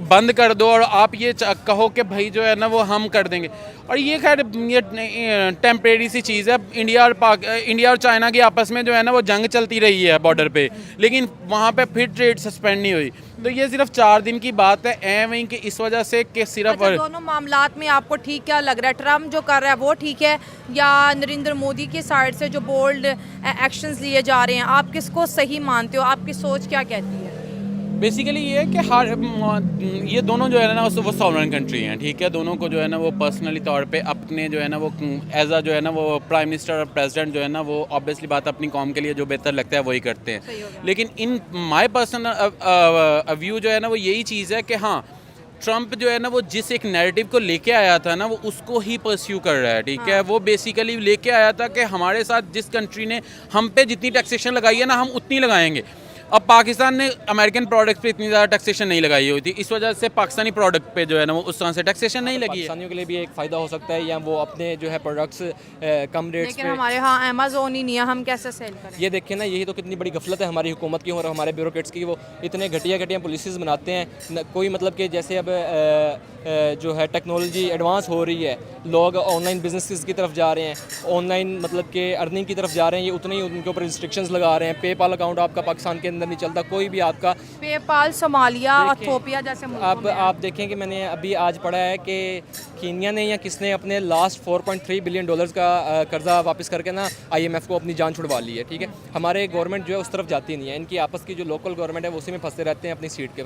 बंद कर दो और आप ये कहो कि भाई जो है ना वो हम कर देंगे। और ये खैर ये टेम्परेरी सी चीज़ है। इंडिया और चाइना की आपस में जो है ना वो जंग चलती रही है बॉर्डर पे, लेकिन वहाँ पे फिर ट्रेड सस्पेंड नहीं हुई। तो ये सिर्फ 4 दिन की बात है एवं कि इस वजह से कि सिर्फ दोनों मामलात में आपको ठीक क्या लग रहा है? ट्रम्प जो कर रहा है वो ठीक है या नरेंद्र मोदी की साइड से जो बोल्ड एक्शंस लिए जा रहे हैं, आप किसको सही मानते हो? आपकी सोच क्या कहती है? बेसिकली ये है कि ये दोनों जो है ना वो सॉवरेन कंट्री हैं, ठीक है। दोनों को जो है ना वो पर्सनली तौर पे अपने जो है ना वो एज अ जो है ना वो प्राइम मिनिस्टर और प्रेसिडेंट जो है ना वो ऑब्वियसली बात अपनी कौम के लिए जो बेहतर लगता है वही करते हैं। लेकिन इन माय पर्सनल व्यू जो है ना वो यही चीज़ है कि हाँ, ट्रम्प जो है ना वो जिस एक नैरेटिव को लेके आया था ना वो उसको ही परस्यू कर रहा है, ठीक है। वो बेसिकली लेके आया था कि हमारे साथ जिस कंट्री ने हम पे जितनी टैक्सेशन लगाई है ना हम उतनी लगाएंगे। अब पाकिस्तान ने अमेरिकन प्रोडक्ट्स पे इतनी ज़्यादा टैक्सेशन नहीं लगाई हुई थी, इस वजह से पाकिस्तानी प्रोडक्ट पे जो है ना वो उस तरह से टैक्सेशन नहीं लगी है। पाकिस्तानियों के लिए भी एक फ़ायदा हो सकता है या वो अपने जो है प्रोडक्ट्स कम रेट्स पे। हमारे यहाँ अमेज़ोन ही नहीं है, हम कैसे सेल करें? ये देखिए ना, यही तो कितनी बड़ी गफलत है हमारी हुकूमत की और हमारे ब्यूरोक्रेट्स की। वो इतने घटिया पॉलिसीज़ बनाते हैं, कोई मतलब कि जैसे अब जो है टेक्नोलॉजी एडवांस हो रही है, लोग ऑनलाइन बिजनेस की तरफ जा रहे हैं, ऑनलाइन मतलब के अर्निंग की तरफ जा रहे हैं, ये उतने ही उनके ऊपर रिस्ट्रिक्शंस लगा रहे हैं। पेपाल अकाउंट आपका पाकिस्तान के अंदर नहीं चलता, कोई भी आपका पेपाल सोमालिया, इथियोपिया जैसे आप देखें कि मैंने अभी आज पढ़ा है कि कीनिया ने या किसने अपने लास्ट $4.3 बिलियन का कर्जा वापस करके ना IMF को अपनी जान छुड़वा ली है, ठीक है। हमारे गवर्नमेंट जो है उस तरफ जाती नहीं है, इनकी आपस की जो लोकल गवर्नमेंट है वो उसी में फंसते रहते हैं अपनी सीट के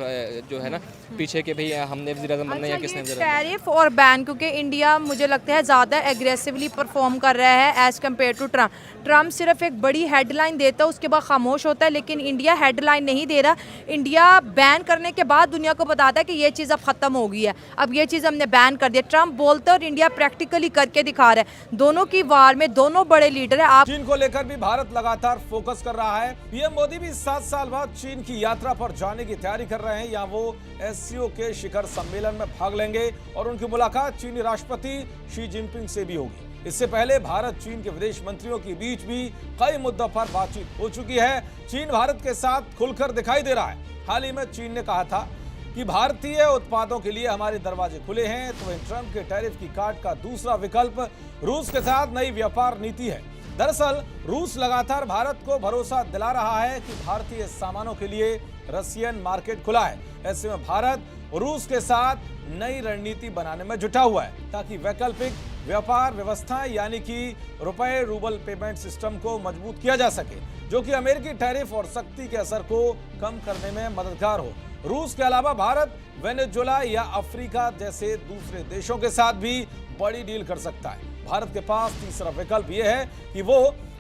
जो है ना पीछे के, भाई हमने वज़ीर-ए-आज़म बनना है। किसने ज़रा टैरिफ और बैन, क्योंकि इंडिया मुझे लगता है ज़्यादा एग्रेसिवली परफॉर्म कर रहा है as compare to Trump. Trump सिर्फ एक बड़ी हेडलाइन देता है, उसके बाद खामोश होता है, लेकिन इंडिया हेडलाइन नहीं दे रहा। इंडिया बैन करने के बाद दुनिया को बताता है कि ये चीज़ अब ख़त्म हो गई है, अब ये चीज़ हमने बैन कर दिया। ट्रम्प बोलता है और इंडिया प्रैक्टिकली करके दिखा रहा है। दोनों की वार में दोनों बड़े लीडर है। चीन को लेकर भी भारत लगातार फोकस कर रहा है। पीएम मोदी भी 7 साल बाद चीन की यात्रा पर जाने की तैयारी कर रहे हैं। यहाँ वो एससीओ के शिखर सम्मेलन में भाग लेंगे और उनकी मुलाकात चीनी राष्ट्रपति शी जिनपिंग से भी होगी। इससे पहले भारत चीन के विदेश मंत्रियों के बीच भी कई मुद्दों पर बातचीत हो चुकी है। चीन भारत के साथ खुलकर दिखाई दे रहा है। हाल ही में चीन ने कहा था कि भारतीय उत्पादों के लिए हमारे दरवाजे खुले हैं। तो ट्रंप के टैरिफ की काट का दूसरा विकल्प रूस के साथ नई व्यापार नीति है। दरअसल रूस लगातार भारत को भरोसा दिला रहा है कि भारतीय सामानों के लिए रशियन मार्केट खुला है। ऐसे में भारत रूस के साथ नई रणनीति बनाने में जुटा हुआ है ताकि वैकल्पिक व्यापार व्यवस्था यानी कि रुपए रूबल पेमेंट सिस्टम को मजबूत किया जा सके, जो कि अमेरिकी टैरिफ और सख्ती के असर को कम करने में मददगार हो। रूस के अलावा भारत वेनेजुएला या अफ्रीका जैसे दूसरे देशों के साथ भी बड़ी डील कर सकता है। भारत के पास तीसरा विकल्प यह है कि वो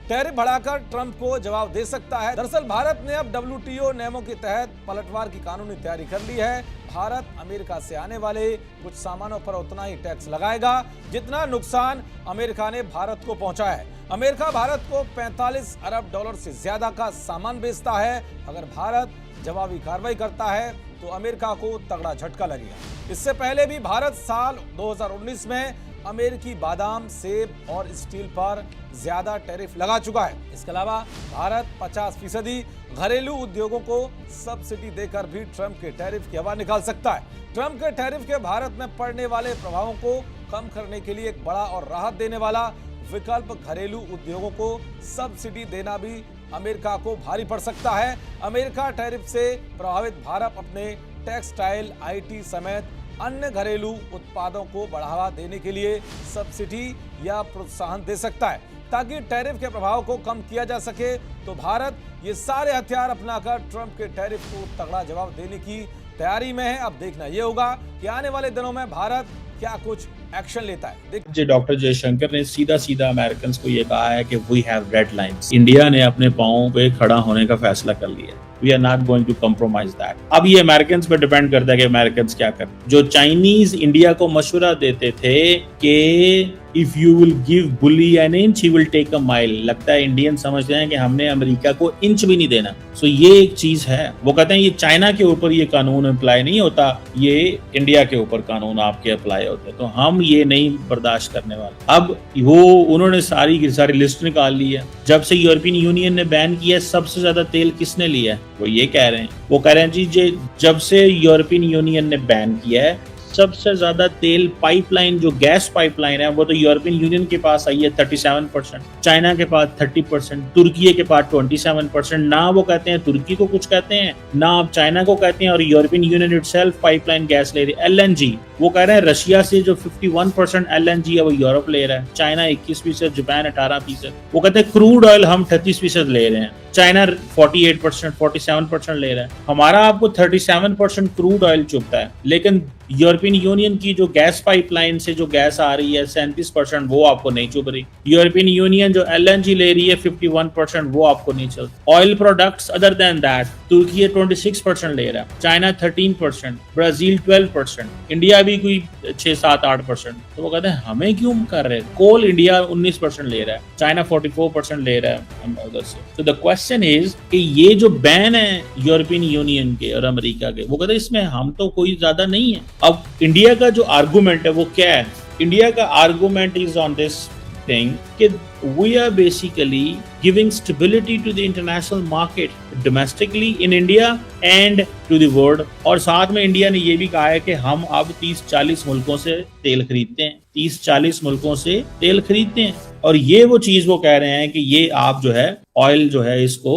टैरिफ बढ़ाकर ट्रंप को जवाब दे सकता है। दरअसल भारत ने अब WTO नियमों के तहत पलटवार की कानूनी तैयारी कर ली है। भारत अमेरिका से आने वाले कुछ सामानों पर उतना ही टैक्स लगाएगा जितना नुकसान अमेरिका ने भारत को पहुंचाया है। अमेरिका भारत को 45 अरब डॉलर से ज्यादा का सामान बेचता है। अगर भारत जवाबी कार्रवाई करता है तो अमेरिका को तगड़ा झटका लगेगा। इससे पहले भी भारत साल 2019 में अमेरिकी बादाम, सेब और स्टील पर ज्यादा टैरिफ लगा चुका है। इसके अलावा भारत 50% घरेलू उद्योगों को सब्सिडी देकर भी ट्रंप के टैरिफ की हवा निकाल सकता है। ट्रंप के टैरिफ के भारत में पड़ने वाले प्रभावों को कम करने के लिए एक बड़ा और राहत देने वाला विकल्प घरेलू उद्योगों को सब्सिडी देना भी अमेरिका को भारी पड़ सकता है। अमेरिका टैरिफ से प्रभावित भारत अपने टेक्सटाइल, IT समेत अन्य घरेलू उत्पादों को बढ़ावा देने के लिए सब्सिडी या प्रोत्साहन दे सकता है ताकि टैरिफ के प्रभाव को कम किया जा सके। तो भारत ये सारे हथियार अपनाकर ट्रंप के टैरिफ को तगड़ा जवाब देने की तैयारी में है। अब देखना ये होगा कि आने वाले दिनों में भारत क्या कुछ एक्शन लेता है। जी डॉक्टर जयशंकर ने सीधा सीधा अमेरिकन को ये कहा है कि we have red lines. India ने अपने पांवों पे खड़ा होने का फैसला कर लिया। We are not going to compromise that. अब ये अमेरिकन पे डिपेंड करता है कि अमेरिकन क्या करें। जो चाइनीज इंडिया को मशवरा देते थे कि if you will give bully an inch he will take a mile, लगता है इंडियन समझते हैं कि हमने अमेरिका को इंच भी नहीं देना। सो ये एक चीज है। वो कहते हैं ये चाइना के ऊपर ये कानून अप्लाई नहीं होता, ये इंडिया के ऊपर कानून आपके अप्लाई होते, तो हम ये नहीं बर्दाश्त करने वाले। अब वो उन्होंने सारी की सारी लिस्ट निकाल ली है। जब से यूरोपियन यूनियन ने बैन किया सबसे ज्यादा तेल किसने लिया है? वो ये कह रहे हैं। वो कह रहे हैं जी जब से यूरोपियन यूनियन ने बैन किया है सबसे ज्यादा तेल पाइपलाइन, जो गैस पाइपलाइन है वो तो यूरोपियन यूनियन के पास आई है 37%, चाइना के पास 30%, तुर्की के पास 27%। ना वो कहते हैं तुर्की को कुछ कहते हैं, ना आप चाइना को कहते हैं, और European union itself pipeline gas ले रही है। LNG वो कह रहे हैं रशिया से जो 51% LNG है वो यूरोप ले रहा है, चाइना 21%, जापान 18%। वो कहते हैं क्रूड ऑयल हम 38% ले रहे हैं, चाइना 48%, 47% ले रहा है। हमारा आपको 37% क्रूड ऑयल चुभता है, लेकिन यूरोपियन यूनियन की जो गैस पाइपलाइन से जो गैस आ रही है 37% वो आपको नहीं चुभ रही। यूरोपियन यूनियन जो LNG ले रही है 51% वो आपको नहीं चल। Oil products other than that तुर्की 26% ले रहा है, चाइना 13%, ब्राजील 12%, इंडिया भी कोई 6-7-8%। तो वो कहते हैं हमें क्यों कर रहे हैं। कोल इंडिया 19% ले रहा है, चाइना 44% ले रहा है उधर से। तो द क्वेश्चन इज कि ये जो बैन है यूरोपियन यूनियन के और अमेरिका के, वो कहते हैं इसमें हम तो कोई ज्यादा नहीं है। अब इंडिया का जो आर्गुमेंट है वो क्या है? इंडिया का argument is on this thing कि we are basically giving stability to the international market domestically in India and to the world। और साथ में इंडिया ने ये भी कहा है कि हम अब 30-40 मुल्कों से तेल खरीदते हैं, 30-40 मुल्कों से तेल खरीदते हैं। और ये वो चीज वो कह रहे हैं कि ये आप जो है ऑयल जो है इसको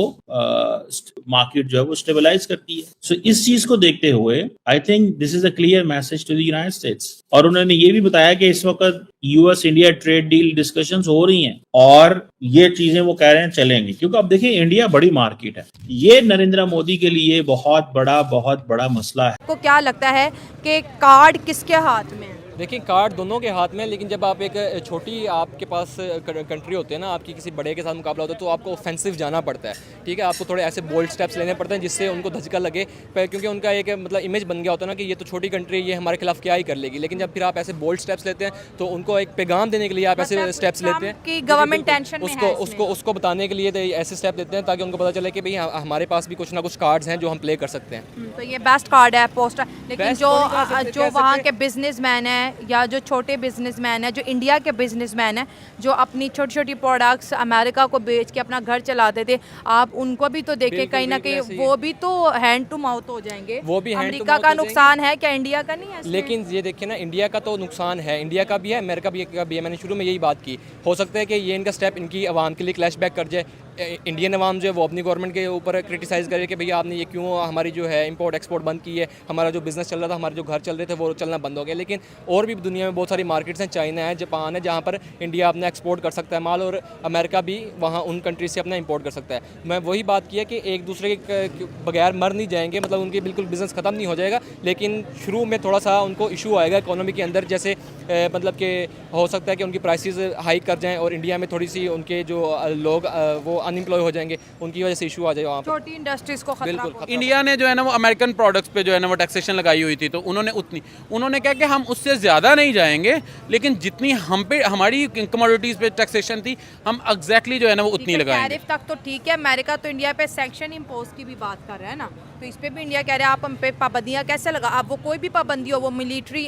मार्केट जो है वो स्टेबलाइज करती है। सो इस चीज को देखते हुए I think this is a clear message to the United States. और उन्होंने ये भी बताया कि इस वक्त US India trade deal discussions हो रही रही हैं और ये चीजें वो कह रहे हैं चलेंगी, क्योंकि अब देखिए इंडिया बड़ी मार्केट है, ये नरेंद्र मोदी के लिए बहुत बड़ा मसला है। आपको क्या लगता है कि कार्ड किसके हाथ में है? देखिए कार्ड दोनों के हाथ में, लेकिन जब आप एक छोटी आपके पास कंट्री होते हैं ना, आपकी किसी बड़े के साथ मुकाबला होता है, तो आपको ऑफेंसिव जाना पड़ता है, ठीक है। आपको थोड़े ऐसे बोल्ड स्टेप्स लेने पड़ते हैं जिससे उनको धचका लगे, क्योंकि उनका एक मतलब इमेज बन गया होता है ना कि ये तो छोटी कंट्री है, ये हमारे खिलाफ क्या ही कर लेगी। लेकिन जब फिर आप ऐसे बोल्ड स्टेप्स लेते हैं तो उनको एक पैगाम देने के लिए आप ऐसे स्टेप्स लेते हैं कि गवर्नमेंट टेंशन में है, उसको बताने के लिए ऐसे स्टेप लेते हैं ताकि उनको पता चले कि भाई हमारे पास भी कुछ ना कुछ कार्ड्स हैं जो हम प्ले कर सकते हैं। तो ये बेस्ट कार्ड है पोस्टर। लेकिन जो वहाँ के बिजनेसमैन है या जो छोटे बिजनेसमैन है, जो इंडिया के बिजनेसमैन है, जो अपनी छोटी छोटी प्रोडक्ट्स अमेरिका को बेच के अपना घर चलाते थे, आप उनको भी तो देखें, कहीं ना कहीं वो भी तो हैंड टू माउथ हो जाएंगे। वो भी अमेरिका का नुकसान है क्या, इंडिया का नहीं है? लेकिन ये देखिए ना, इंडिया का तो नुकसान है, इंडिया का भी है, अमेरिका भी है। मैंने शुरू में यही बात की, हो सकता है कि ये इनका स्टेप इनकी आवाम के लिए क्लैश बैक कर जाए। इंडियन अवाम जो है वो अपनी गवर्नमेंट के ऊपर क्रिटिसाइज़ करे कि भैया आपने ये क्यों हमारी जो है इंपोर्ट एक्सपोर्ट बंद की है, हमारा जो बिज़नेस चल रहा था, हमारे जो घर चल रहे थे वो चलना बंद हो गया। लेकिन और भी दुनिया में बहुत सारी मार्केट्स हैं, चाइना है, जापान है, जहाँ पर इंडिया अपना एक्सपोर्ट कर सकता है माल, और अमेरिका भी वहाँ उन कंट्रीज से अपना इंपोर्ट कर सकता है। मैं वही बात की है कि एक दूसरे के बगैर मर नहीं जाएंगे, मतलब उनके बिल्कुल बिज़नेस ख़त्म नहीं हो जाएगा, लेकिन शुरू में थोड़ा सा उनको इशू आएगा इकोनॉमी के अंदर, जैसे मतलब कि हो सकता है कि उनकी प्राइसेस हाइक कर जाएं और इंडिया में थोड़ी सी उनके जो लोग वो अनएम्प्लॉय हो जाएंगे, उनकी वजह से इशू आ जाए वहाँ पर। छोटी इंडस्ट्रीज को खतरा बिल्कुल। इंडिया ने जो है ना वो अमेरिकन प्रोडक्ट्स पे जो है ना वो टैक्सेशन लगाई हुई थी, तो उन्होंने कहा कि हम उससे ज़्यादा नहीं जाएंगे, लेकिन जितनी हम पे हमारी कमोडिटीज़ पे टैक्सेशन थी हम एग्जैक्टली जो है ना वो उतनी लगाएंगे। टैरिफ तक तो ठीक है, अमेरिका तो इंडिया पे सैंक्शन इम्पोज की भी बात कर रहा है ना, तो इस पे भी इंडिया कह रहा है आप हम पे पाबंदियाँ कैसे लगा। अब वो कोई भी पाबंदी हो, वो मिलिट्री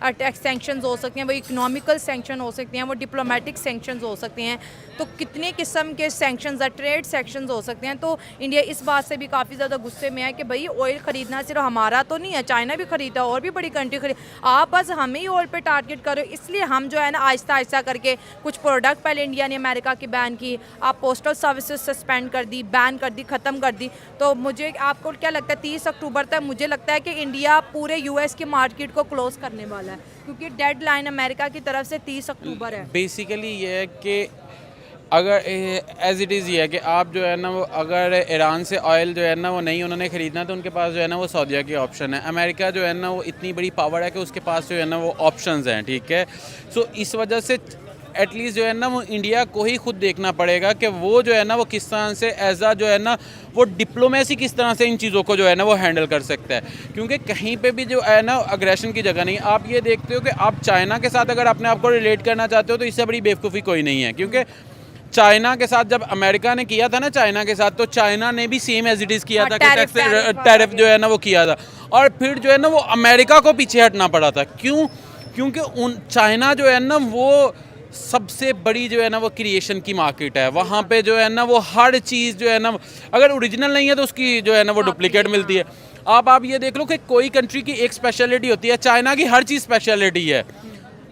सैंक्शंस हो सकती हैं, वो इकोनॉमिकल सैंक्शन हो सकती हैं, वो डिप्लोमेटिक सैंक्शंस हो सकती हैं, तो कितने किस्म के सैंक्शंस, ट्रेड सैंक्शंस हो सकते हैं। तो इंडिया इस बात से भी काफ़ी ज़्यादा गुस्से में है कि भाई ऑयल ख़रीदना सिर्फ हमारा तो नहीं है, चाइना भी ख़रीदा, और भी बड़ी कंट्री खरीद, आप बस हमें ही ऑयल पे टारगेट करो। इसलिए हम जो है ना आहिस्ता आहिस्ता करके कुछ प्रोडक्ट पहले इंडिया ने अमेरिका की बैन की, आप पोस्टल सर्विसेज सस्पेंड कर दी, बैन कर दी, ख़त्म कर दी। तो मुझे आपको क्या लगता है 30 अक्टूबर तक मुझे लगता है कि इंडिया पूरे यूएस की मार्केट को क्लोज करने वाला है, क्योंकि डेडलाइन अमेरिका की तरफ से 30 अक्टूबर है। बेसिकली ये है कि अगर एज इट इज़ ये है कि आप जो है ना वो अगर ईरान से ऑयल जो है ना वो नहीं उन्होंने ख़रीदना, तो उनके पास जो है ना वो सऊदीया की ऑप्शन है। अमेरिका जो है ना वो इतनी बड़ी पावर है कि उसके पास जो है ना वो ऑप्शंस हैं, ठीक है। सो इस वजह से एटलीस्ट जो है ना वो इंडिया को ही खुद देखना पड़ेगा कि वो जो है ना वो किस तरह से एज आ जो है ना वो डिप्लोमेसी किस तरह से इन चीज़ों को जो है ना वो हैंडल कर सकता है, क्योंकि कहीं पे भी जो है ना अग्रेशन की जगह नहीं। आप ये देखते हो कि आप चाइना के साथ अगर अपने आप को रिलेट करना चाहते हो तो इससे बड़ी बेवकूफ़ी कोई नहीं है, क्योंकि चाइना के साथ जब अमेरिका ने किया था ना चाइना के साथ, तो चाइना ने भी सेम एज इट इज़ किया था कि टैरिफ जो है ना वो किया था, और फिर जो है ना वो अमेरिका को पीछे हटना पड़ा था। क्यों? क्योंकि चाइना जो है ना वो सबसे बड़ी जो है ना वो क्रिएशन की मार्केट है, वहाँ पे जो है ना वो हर चीज़ जो है ना अगर ओरिजिनल नहीं है तो उसकी जो है ना वो डुप्लीकेट मिलती है। आप ये देख लो कि कोई कंट्री की एक स्पेशलिटी होती है, चाइना की हर चीज़ स्पेशलिटी है।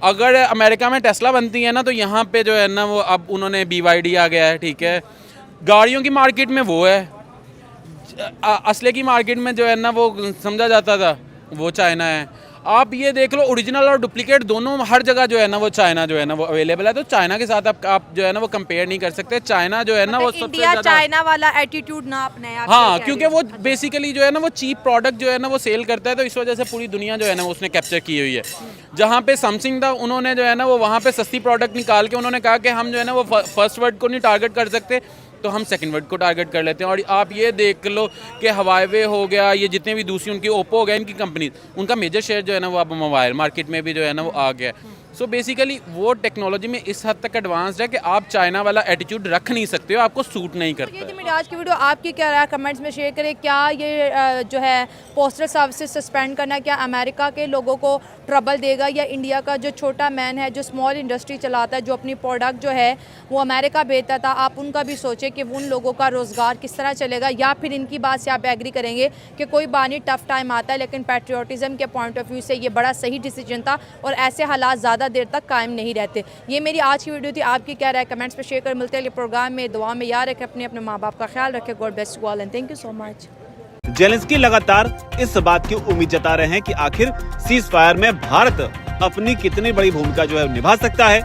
अगर अमेरिका में टेस्ला बनती है ना तो यहाँ पे जो है ना वो अब उन्होंने BYD आ गया है, ठीक है। गाड़ियों की मार्केट में वो है, असले की मार्केट में जो है ना वो समझा जाता था वो चाइना है। आप ये देख लो ओरिजिनल और डुप्लीकेट दोनों हर जगह जो है ना वो चाइना जो है ना वो अवेलेबल है, तो चाइना के साथ आप जो है ना वो कंपेयर नहीं कर सकते। चाइना जो है ना वो सबसे ज़्यादा चाइना वाला एटीट्यूड ना अपने, हाँ, क्योंकि वो बेसिकली जो है ना वो चीप प्रोडक्ट जो है ना वो सेल करता है, तो इस वजह से पूरी दुनिया जो है ना उसने कैप्चर की हुई है। जहाँ पे सैमसंग था उन्होंने जो है ना वो वहाँ पे सस्ती प्रोडक्ट निकाल के उन्होंने कहा कि हम जो है ना वो फर्स्ट वर्ड को नहीं टारगेट कर सकते, तो हम सेकंड वर्ड को टारगेट कर लेते हैं। और आप ये देख लो कि हवाईवे हो गया, ये जितने भी दूसरी उनकी ओप्पो हो गया, इनकी कंपनी, उनका मेजर शेयर जो है ना वो अब मोबाइल मार्केट में भी जो है ना वो आ गया। सो बेसिकली वो टेक्नोलॉजी में इस हद तक एडवांस्ड है कि आप चाइना वाला एटीट्यूड रख नहीं सकते हो, आपको सूट नहीं करता। ये थी मेरी आज की वीडियो, आपकी क्या राय कमेंट्स में शेयर करें। क्या ये जो है पोस्टल सर्विसेज सस्पेंड करना क्या अमेरिका के लोगों को ट्रबल देगा, या इंडिया का जो छोटा मैन है जो स्मॉल इंडस्ट्री चलाता है, जो अपनी प्रोडक्ट जो है वो अमेरिका भेजता था, आप उनका भी सोचें कि उन लोगों का रोज़गार किस तरह चलेगा। या फिर इनकी बात से आप एग्री करेंगे कि कोई बानी टफ टाइम आता है, लेकिन पैट्रियोटिज़म के पॉइंट ऑफ व्यू से ये बड़ा सही डिसीजन था और ऐसे हालात ज़्यादा देर तक कायम नहीं रहते। ये मेरी आज की वीडियो थी, आपकी क्या राय कमेंट्स पे शेयर कर। मिलते हैं प्रोग्राम में, दुआ में याद रखें, अपने माँ बाप का ख्याल रखें। God bless you all and thank you so much. Zelensky लगातार इस बात की उम्मीद जता रहे हैं कि आखिर सीज फायर में भारत अपनी कितनी बड़ी भूमिका जो है निभा सकता है,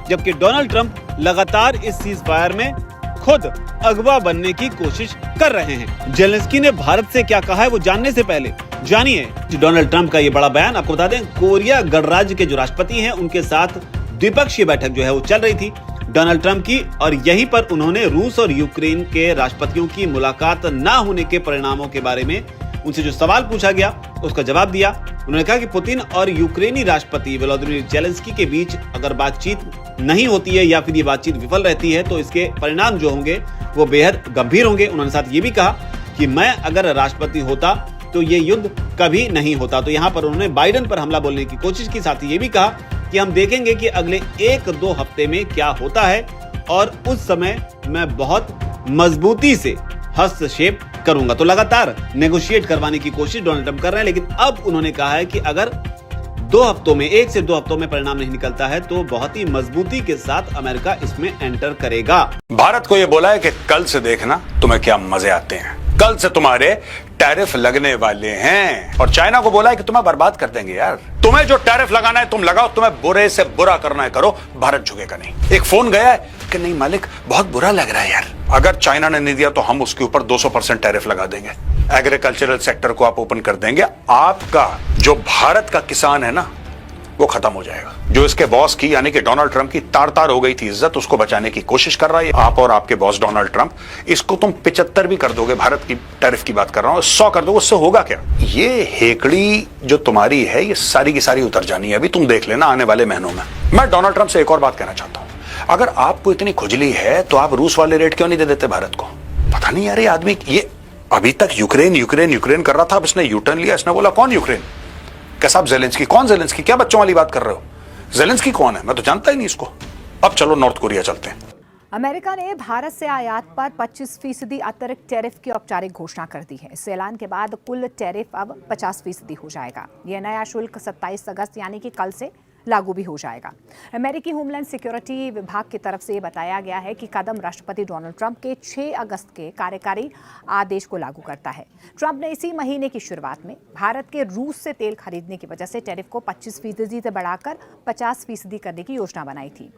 जबकि डोनाल्ड ट्रंप लगातार इस सीज फायर में खुद अगवा बनने की कोशिश कर रहे हैं। जेलेंस्की ने भारत से क्या कहा है वो जानने से पहले जानिए डोनाल्ड ट्रंप का ये बड़ा बयान। आपको बता दें, कोरिया गणराज्य के जो राष्ट्रपति हैं उनके साथ द्विपक्षीय बैठक जो है वो चल रही थी डोनाल्ड ट्रंप की, और यहीं पर उन्होंने रूस और यूक्रेन के राष्ट्रपतियों की मुलाकात न होने के परिणामों के बारे में उनसे जो सवाल पूछा गया उसका जवाब दिया। उन्होंने कहा कि पुतिन और यूक्रेनी राष्ट्रपति वोलोदिमीर जेलेंस्की के बीच अगर बातचीत नहीं होती है या फिर ये बातचीत विफल रहती है तो इसके परिणाम जो होंगे वो बेहद गंभीर होंगे। उन्होंने साथ ये भी कहा कि मैं अगर राष्ट्रपति होता तो ये युद्ध कभी नहीं होता। तो यहाँ पर उन्होंने बाइडेन पर हमला बोलने की कोशिश की। साथ ही ये भी कहा कि हम देखेंगे कि अगले 1-2 हफ्ते में क्या होता है और उस समय मैं बहुत मजबूती से हस्तक्षेप करूंगा। तो लगातार नेगोशिएट करवाने की कोशिश डोनाल्ड ट्रंप कर रहे हैं, लेकिन अब उन्होंने कहा है कि अगर 2 हफ्तों में 1 से 2 हफ्तों में परिणाम नहीं निकलता है तो बहुत ही मजबूती के साथ अमेरिका इसमें एंटर करेगा। भारत को यह बोला है कि कल से देखना तुम्हें क्या मजे आते हैं, कल से तुम्हारे टैरिफ लगने वाले हैं। और चाइना को बोला है कि तुम्हें बर्बाद कर देंगे यार, तुम्हें जो टैरिफ लगाना है तुम लगाओ, तुम्हें बुरे से बुरा करना है करो, भारत झुकेगा नहीं। एक फोन गया है कि नहीं मालिक बहुत बुरा लग रहा है यार, अगर चाइना ने नहीं दिया तो हम उसके ऊपर 200% टैरिफ लगा देंगे, एग्रीकल्चरल सेक्टर को आप ओपन कर देंगे, आपका जो भारत का किसान है ना वो खत्म हो जाएगा। जो इसके बॉस की यानी कि डोनाल्ड ट्रंप की तार तार हो गई थी इज्जत, उसको बचाने की कोशिश कर रहा है आप और आपके बॉस डोनाल्ड ट्रंप। इसको तुम 75 भी कर दोगे, भारत की टैरिफ की बात कर रहा हूं, 100 कर दोगे, उससे होगा क्या? ये हेकड़ी जो तुम्हारी है ये सारी की सारी उतर जानी है, अभी तुम देख लेना आने वाले महीनों में। मैं डोनाल्ड ट्रंप से एक और बात कहना चाहता हूं, अगर आपको इतनी खुजली है तो आप रूस वाले रेट क्यों नहीं दे देते भारत को? पता नहीं यार ये आदमी, ये अभी तक यूक्रेन कर रहा था, अब इसने यूटर्न लिया, इसने बोला कौन यूक्रेन? कैसा आप जेलेंस्की? कौन जेलेंस्की? क्या बच्चों वाली बात कर रहे हो? जेलेंस्की कौन है? मैं तो जानता ही नहीं इसको। अब चलो नॉर्थ कोरिया चलते हैं। अमेरिका ने भारत से आयात पर 25% अतिरिक्त टैरिफ की औपचारिक घोषणा कर दी है। इस ऐलान के बाद कुल टैरिफ अब 50% हो जाएगा। यह नया शुल्क 27 अगस्त यानी कि कल से लागू भी हो जाएगा। अमेरिकी होमलैंड सिक्योरिटी विभाग की तरफ से बताया गया है कि कदम राष्ट्रपति डोनाल्ड ट्रंप के 6 अगस्त के कार्यकारी आदेश को लागू करता है। ट्रंप ने इसी महीने की शुरुआत में भारत के रूस से तेल खरीदने की वजह से टैरिफ को 25% से बढ़ाकर 50% करने की योजना बनाई थी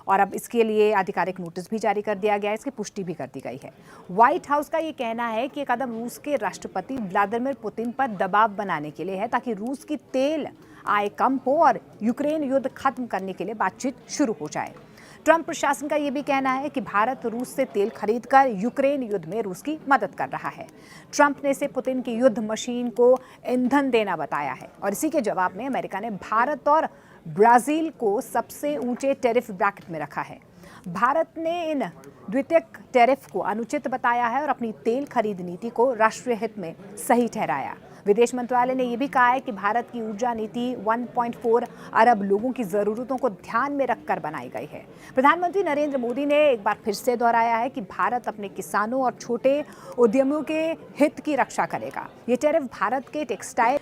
और अब इसके लिए आधिकारिक नोटिस भी जारी कर दिया गया है, इसकी पुष्टि भी कर दी गई है। व्हाइट हाउस का ये कहना है कि ये कदम रूस के राष्ट्रपति व्लादिमीर पुतिन पर दबाव बनाने के लिए है ताकि रूस की तेल आय कम हो और यूक्रेन युद्ध खत्म करने के लिए बातचीत शुरू हो जाए। ट्रंप प्रशासन का यह भी कहना है कि भारत रूस से तेल खरीदकर यूक्रेन युद्ध में रूस की मदद कर रहा है। ट्रंप ने इसे पुतिन की युद्ध मशीन को ईंधन देना बताया है और इसी के जवाब में अमेरिका ने भारत और ब्राजील को सबसे ऊंचे टैरिफ ब्रैकेट में रखा है। भारत ने इन द्वितीयक टैरिफ को अनुचित बताया है और अपनी तेल खरीद नीति को राष्ट्रीय हित में सही ठहराया। विदेश मंत्रालय ने यह भी कहा है कि भारत की ऊर्जा नीति 1.4 अरब लोगों की जरूरतों को ध्यान में रखकर बनाई गई है। प्रधानमंत्री नरेंद्र मोदी ने एक बार फिर से दोहराया है कि भारत अपने किसानों और छोटे उद्यमियों के हित की रक्षा करेगा। ये टैरिफ भारत के टेक्सटाइल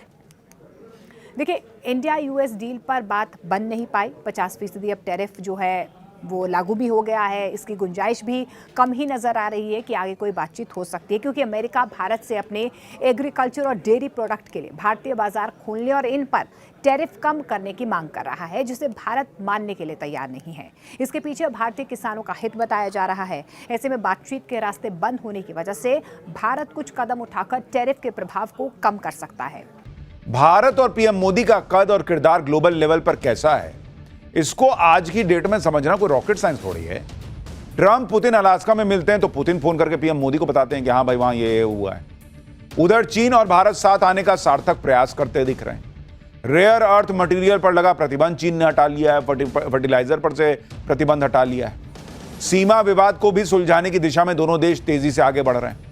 देखिए, इंडिया यूएस डील पर बात बन नहीं पाई। 50% अब टैरिफ जो है वो लागू भी हो गया है। इसकी गुंजाइश भी कम ही नज़र आ रही है कि आगे कोई बातचीत हो सकती है, क्योंकि अमेरिका भारत से अपने एग्रीकल्चर और डेयरी प्रोडक्ट के लिए भारतीय बाजार खोलने और इन पर टैरिफ कम करने की मांग कर रहा है, जिसे भारत मानने के लिए तैयार नहीं है। इसके पीछे भारतीय किसानों का हित बताया जा रहा है। ऐसे में बातचीत के रास्ते बंद होने की वजह से भारत कुछ कदम उठाकर टैरिफ के प्रभाव को कम कर सकता है। भारत और पीएम मोदी का कद और किरदार ग्लोबल लेवल पर कैसा है, इसको आज की डेट में समझना कोई रॉकेट साइंस थोड़ी है। ट्रंप पुतिन अलास्का में मिलते हैं तो पुतिन फोन करके पीएम मोदी को बताते हैं कि हाँ भाई वहां ये हुआ है। उधर चीन और भारत साथ आने का सार्थक प्रयास करते दिख रहे हैं। रेयर अर्थ मटेरियल पर लगा प्रतिबंध चीन ने हटा लिया है, फर्टिलाइजर पर से प्रतिबंध हटा लिया है। सीमा विवाद को भी सुलझाने की दिशा में दोनों देश तेजी से आगे बढ़ रहे हैं।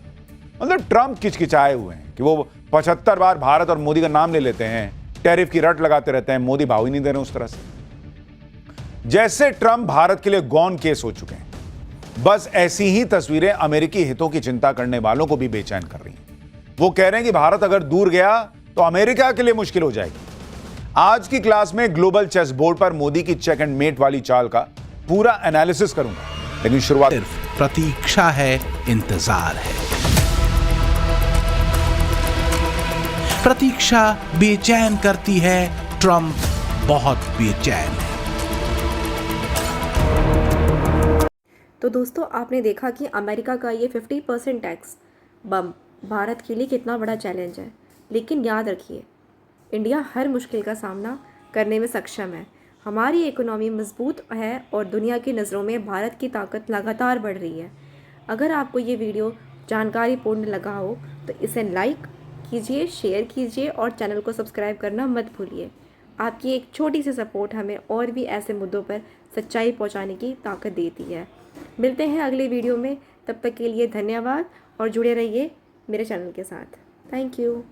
मतलब ट्रंप किचकिचाए हुए हैं कि वो 75 बार भारत और मोदी का नाम ले लेते हैं, टैरिफ की रट लगाते रहते हैं, मोदी भाव ही नहीं दे रहे उस तरह से। जैसे ट्रंप भारत के लिए गॉन केस हो चुके हैं। बस ऐसी ही तस्वीरें अमेरिकी हितों की चिंता करने वालों को भी बेचैन कर रही हैं। वो कह रहे हैं कि भारत अगर दूर गया तो अमेरिका के लिए मुश्किल हो जाएगी। आज की क्लास में ग्लोबल चेस बोर्ड पर मोदी की चेक एंड मेट वाली चाल का पूरा एनालिसिस करूंगा, लेकिन शुरुआत प्रतीक्षा है, इंतजार है। प्रतीक्षा बेचैन करती है, ट्रंप बहुत बेचैन है। तो दोस्तों आपने देखा कि अमेरिका का ये 50% टैक्स बम भारत के लिए कितना बड़ा चैलेंज है। लेकिन याद रखिए, इंडिया हर मुश्किल का सामना करने में सक्षम है। हमारी इकोनॉमी मजबूत है और दुनिया की नज़रों में भारत की ताकत लगातार बढ़ रही है। अगर आपको ये वीडियो जानकारीपूर्ण लगा हो तो इसे लाइक कीजिए, शेयर कीजिए और चैनल को सब्सक्राइब करना मत भूलिए। आपकी एक छोटी सी सपोर्ट हमें और भी ऐसे मुद्दों पर सच्चाई पहुंचाने की ताकत देती है। मिलते हैं अगले वीडियो में, तब तक के लिए धन्यवाद और जुड़े रहिए मेरे चैनल के साथ। Thank you.